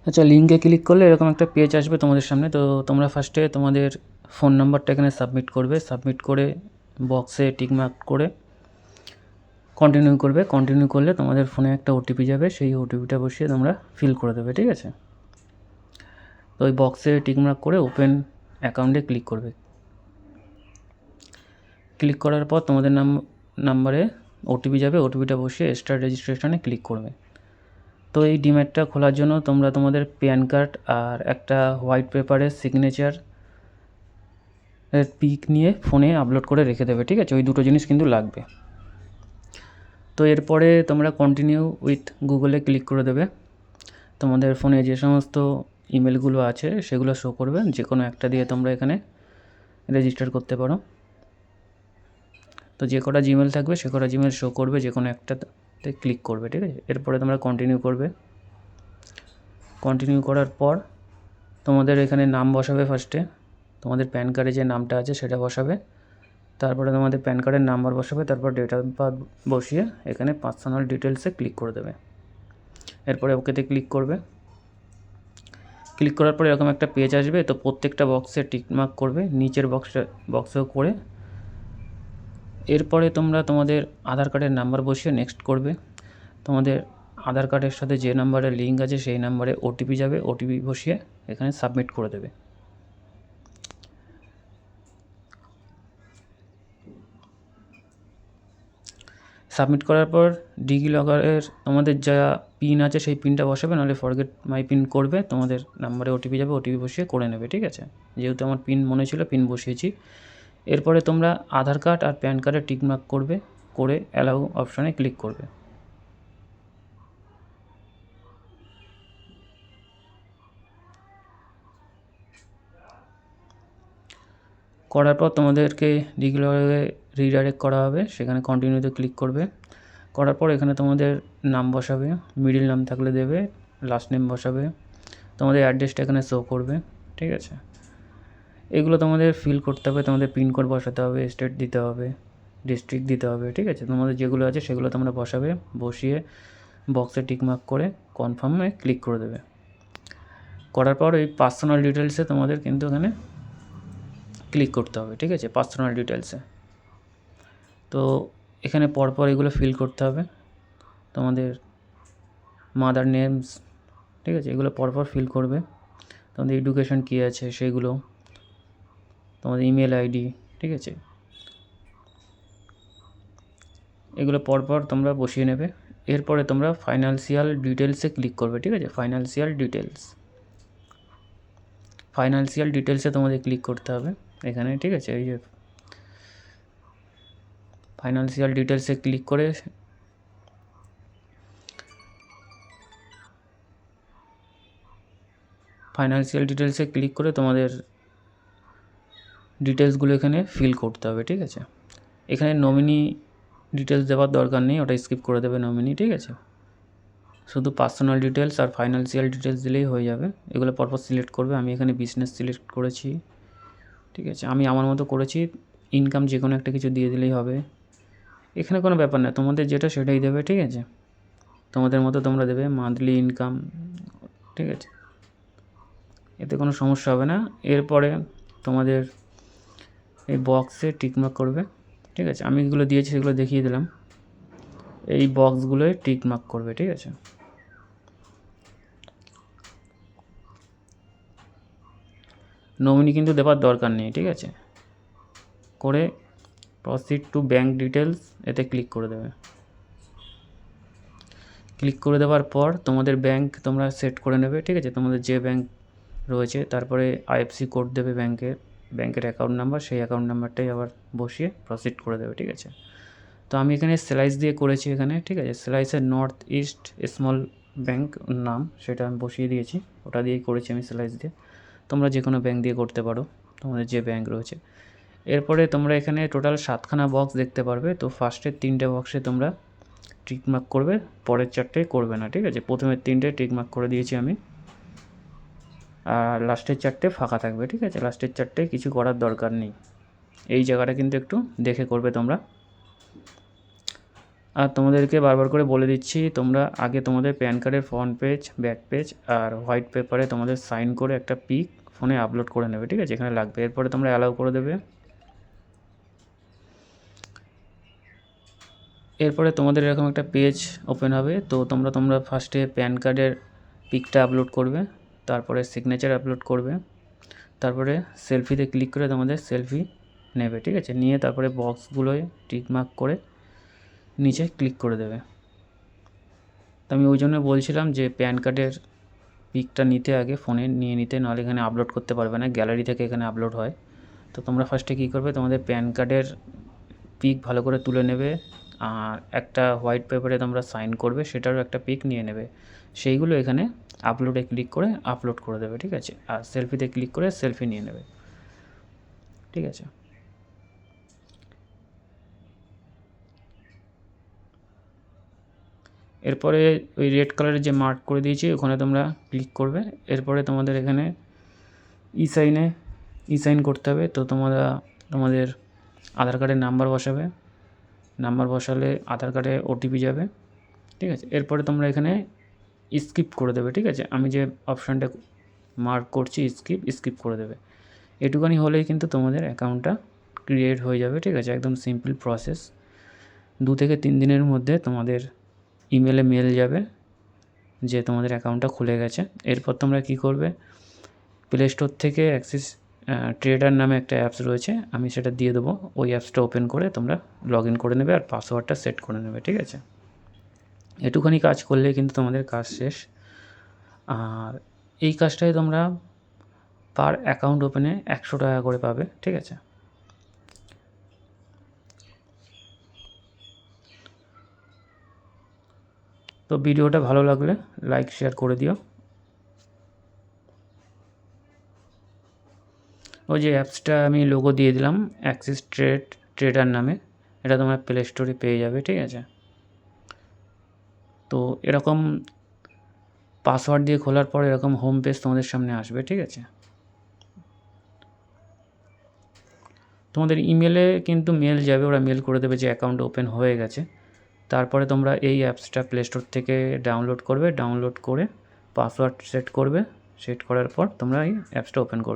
আচ্ছা, লিঙ্কে ক্লিক করলে এরকম একটা পেজ আসবে তোমাদের সামনে। তো তোমরা ফার্স্টে তোমাদের ফোন নাম্বারটা এখানে সাবমিট করবে। সাবমিট করে বক্সে টিকমার্ক করে কন্টিনিউ করবে। কন্টিনিউ করলে তোমাদের ফোনে একটা ওটিপি যাবে, সেই ওটিপিটা বসিয়ে তোমরা ফিল করে দেবে, ঠিক আছে? তো ওই বক্সে টিকমার্ক করে ওপেন অ্যাকাউন্টে ক্লিক করবে। ক্লিক করার পর তোমাদের নাম্বারে ওটিপি যাবে, ওটিপিটা বসিয়ে স্টার্ট রেজিস্ট্রেশনে ক্লিক করবে। তো এই ডিম্যাটটা খোলার জন্য তোমরা তোমাদের প্যান কার্ড আর একটা হোয়াইট পেপারের সিগনেচার এর পিক নিয়ে ফোনে আপলোড করে রেখে দেবে, ঠিক আছে? ওই দুটো জিনিস কিন্তু লাগবে। তো এরপরে তোমরা কন্টিনিউ উইথ গুগলে ক্লিক করে দেবে। তোমাদের ফোনে যে সমস্ত ইমেলগুলো আছে সেগুলো শো করবে, যে কোনো একটা দিয়ে তোমরা এখানে রেজিস্টার করতে পারো। তো যে কটা জিমেল থাকবে সে কটা জিমেল শো করবে, যে কোনো একটাতে ক্লিক করবে, ঠিক আছে? এরপরে তোমরা কন্টিনিউ করবে। কন্টিনিউ করার পর তোমাদের এখানে নাম বসাবে। ফার্স্টে তোমাদের প্যান কার্ডে যে নামটা আছে সেটা বসাবে, তারপরে তোমাদের প্যান কার্ডের নাম্বার বসাবে, তারপর ডেট অফ বার্থ বসিয়ে এখানে পার্সোনাল ডিটেলসে ক্লিক করে দেবে। এরপরে ওকেতে ক্লিক করবে। ক্লিক করার পর এরকম একটা পেজ আসবে। তো প্রত্যেকটা বক্সে টিকমার্ক করবে, নিচের বক্সেও করে। এরপরে তোমরা তোমাদের আধার কার্ডের নাম্বার বসিয়ে নেক্সট করবে। তোমাদের আধার কার্ডের সাথে যে নাম্বারের লিঙ্ক আছে সেই নাম্বারে ওটিপি যাবে, ওটিপি বসিয়ে এখানে সাবমিট করে দেবে। সাবমিট করার পর ডিজিলকারের তোমাদের যা পিন আছে সেই পিনটা বসাবে, নাহলে ফরগেট মাই পিন করবে। তোমাদের নাম্বারে ওটিপি যাবে, ওটিপি বসিয়ে করে নেবে, ঠিক আছে? যেহেতু আমার পিন মনে ছিল, পিন বসিয়েছি। এরপরে তোমরা আধার কার্ড আর প্যান কার্ডে টিকমার্ক করবে, করে অ্যালাউ অপশানে ক্লিক করবে। করার পর তোমাদেরকে ডিজিলকারে রিডাইরেক্ট করা হবে, সেখানে কন্টিনিউতে ক্লিক করবে। করার পর এখানে তোমাদের নাম বসাবে, মিডিল নাম থাকলে দেবে, লাস্ট নেম বসাবে, তোমাদের অ্যাড্রেসটা এখানে শো করবে, ঠিক আছে? এগুলো তোমাদের ফিল করতে হবে। তোমাদের পিনকোড বসাতে হবে, স্টেট দিতে হবে, ডিস্ট্রিক্ট দিতে হবে, ঠিক আছে? তোমাদের যেগুলো আছে সেগুলো তোমরা বসাবে। বসিয়ে বক্সে টিকমার্ক করে কনফার্মে ক্লিক করে দেবে। করার পর এই পার্সোনাল ডিটেলসে তোমাদের কিন্তু এখানে ক্লিক করতে হবে, ঠিক আছে? পার্সোনাল ডিটেলসে তো এখানে পরপর এগুলো ফিল করতে হবে। তোমাদের মাদার নেমস, ঠিক আছে? এগুলো পরপর ফিল করবে। তোমাদের এডুকেশন কী আছে সেগুলো, তোমাদের ইমেল আইডি, ঠিক আছে? এগুলো পরপর তোমরা বসিয়ে নেবে। এরপরে তোমরা ফাইন্যান্সিয়াল ডিটেলসে ক্লিক করবে, ঠিক আছে? ফাইন্যান্সিয়াল ডিটেলসে তোমাদের ক্লিক করতে হবে এখানে, ঠিক আছে? এই যে ফাইন্যান্সিয়াল ডিটেলসে ক্লিক করে তোমাদের ডিটেলসগুলো এখানে ফিল করতে হবে, ঠিক আছে? এখানে নমিনি ডিটেলস দেওয়ার দরকার নেই, ওটা স্কিপ করে দেবে নমিনি, ঠিক আছে? শুধু পার্সোনাল ডিটেলস আর ফাইন্যান্সিয়াল ডিটেলস দিলেই হয়ে যাবে। এগুলো পরপর সিলেক্ট করবে। আমি এখানে বিজনেস সিলেক্ট করেছি, ঠিক আছে? আমি আমার মতো করেছি। ইনকাম যে কোনো একটা কিছু দিয়ে দিলেই হবে। এখানে কোনো ব্যাপার না, তোমাদের যেটা সেটাই দেবে, ঠিক আছে? তোমাদের মতো তোমরা দেবে মান্থলি ইনকাম, ঠিক আছে? এতে কোনো সমস্যা হবে না। এরপরে তোমাদের এই বক্সে টিকমার্ক করবে, ঠিক আছে? আমি এগুলো দিয়েছি সেগুলো দেখিয়ে দিলাম। এই বক্সগুলোয় টিকমার্ক করবে, ঠিক আছে? নমিনি কিন্তু দেওয়ার দরকার নেই, ঠিক আছে? করে প্রসিড টু ব্যাঙ্ক ডিটেলস এতে ক্লিক করে দেবে। ক্লিক করে দেওয়ার পর তোমাদের ব্যাঙ্ক তোমরা সেট করে নেবে, ঠিক আছে? তোমাদের যে ব্যাঙ্ক রয়েছে, তারপরে আইএফসি কোড দেবে ব্যাঙ্কের অ্যাকাউন্ট নাম্বার, সেই অ্যাকাউন্ট নাম্বারটাই আবার বসিয়ে প্রসিড করে দেবে, ঠিক আছে? তো আমি এখানে স্লাইস দিয়ে করেছি এখানে, ঠিক আছে? স্লাইসের নর্থ ইস্ট স্মল ব্যাঙ্ক নাম সেটা আমি বসিয়ে দিয়েছি, ওটা দিয়েই করেছি আমি স্লাইস দিয়ে। তোমরা যে কোনো ব্যাঙ্ক দিয়ে করতে পারো, তোমাদের যে ব্যাঙ্ক রয়েছে। এরপরে তোমরা এখানে টোটাল 7খানা বক্স দেখতে পারবে। তো ফার্স্টের 3টে বক্সে তোমরা টিকমার্ক করবে, পরের 4টে করবে না, ঠিক আছে? প্রথমের 3টে টিকমার্ক করে দিয়েছি আমি, আর লাস্টের 4টে ফাঁকা থাকবে, ঠিক আছে? লাস্টের 4টে কিছু করার দরকার নেই। এই জায়গাটা কিন্তু একটু দেখে করবে তোমরা। আর তোমাদেরকে বারবার করে বলে দিচ্ছি, তোমরা আগে তোমাদের প্যান কার্ডের ফ্রন্ট পেজ, ব্যাক পেজ আর হোয়াইট পেপারে তোমাদের সাইন করে একটা পিক ফোনে আপলোড করে নেবে, ঠিক আছে? এখানে লাগবে। এরপরে তোমরা অ্যালাউ করে দেবে। এরপরে তোমাদের এরকম একটা পেজ ওপেন হবে। তো তোমরা ফার্স্টে প্যান কার্ডের পিকটা আপলোড করবে, তারপরে সিগনেচার আপলোড করবে, তারপরে সেলফিতে ক্লিক করে তোমাদের সেলফি নেবে, ঠিক আছে? নিয়ে তারপরে বক্সগুলোয় টিক মার্ক করে নিচে ক্লিক করে দেবে। তো আমি ওই জন্য বলছিলাম যে প্যান কার্ডের পিকটা নিতে আগে ফোনে নিয়ে নিতে, নাহলে এখানে আপলোড করতে পারবে না, গ্যালারি থেকে এখানে আপলোড হয়। তো তোমরা ফার্স্টে কী করবে, তোমাদের প্যান কার্ডের পিক ভালো করে তুলে নেবে, আর একটা হোয়াইট পেপারে তোমরা সাইন করবে, সেটারও একটা পিক নিয়ে নেবে। সেইগুলো এখানে আপলোডে ক্লিক করে আপলোড করে দেবে, ঠিক আছে? আর সেলফিতে ক্লিক করে সেলফি নিয়ে নেবে, ঠিক আছে? এরপরে ওই রেড কালারের যে মার্ক করে দিয়েছি ওখানে তোমরা ক্লিক করবে। এরপরে তোমাদের এখানে ই সাইন করতে হবে। তো তোমাদের আধার কার্ডের নাম্বার বসাবে, নাম্বার বসালে আধার কার্ডে ওটিপি যাবে, ঠিক আছে? এরপরে তোমরা এখানে স্কিপ করে দেবে, ঠিক আছে? আমি যে অপশানটা মার্ক করছি স্কিপ করে দেবে। এটুখানি হলেই কিন্তু তোমাদের অ্যাকাউন্টটা ক্রিয়েট হয়ে যাবে, ঠিক আছে? একদম সিম্পল প্রসেস। 2 থেকে 3 দিনের মধ্যে তোমাদের ইমেলে মেল যাবে যে তোমাদের অ্যাকাউন্টটা খুলে গেছে। এরপর তোমরা কী করবে, প্লে স্টোর থেকে অ্যাক্সিস ট্রেডার নামে একটা অ্যাপস রয়েছে, আমি সেটা দিয়ে দেবো। ওই অ্যাপসটা ওপেন করে তোমরা লগ ইন করে নেবে আর পাসওয়ার্ডটা সেট করে নেবে, ঠিক আছে? এটুখানি কাজ করলেই কিন্তু তোমাদের কাজ শেষ। আর এই কাজটাই তোমরা পার অ্যাকাউন্ট ওপেনে 100 টাকা করে পাবে, ঠিক আছে? তো ভিডিওটা ভালো লাগলে লাইক শেয়ার করে দিও। ওই যে অ্যাপসটা আমি লোগো দিয়ে দিলাম, অ্যাক্সিস ট্রেডার নামে, এটা তোমরা প্লে স্টোরে পেয়ে যাবে, ঠিক আছে? তো এরকম পাসওয়ার্ড দিয়ে খোলার পর এরকম হোম পেজ তোমাদের সামনে আসবে, ঠিক আছে? তোমাদের ইমেলে কিন্তু মেল যাবে, ওরা মেল করে দেবে যে অ্যাকাউন্ট ওপেন হয়ে গেছে। তারপরে তোমরা এই অ্যাপসটা প্লে স্টোর থেকে ডাউনলোড করবে, ডাউনলোড করে পাসওয়ার্ড সেট করবে, সেট করার পর তোমরা এই অ্যাপসটা ওপেন করবে।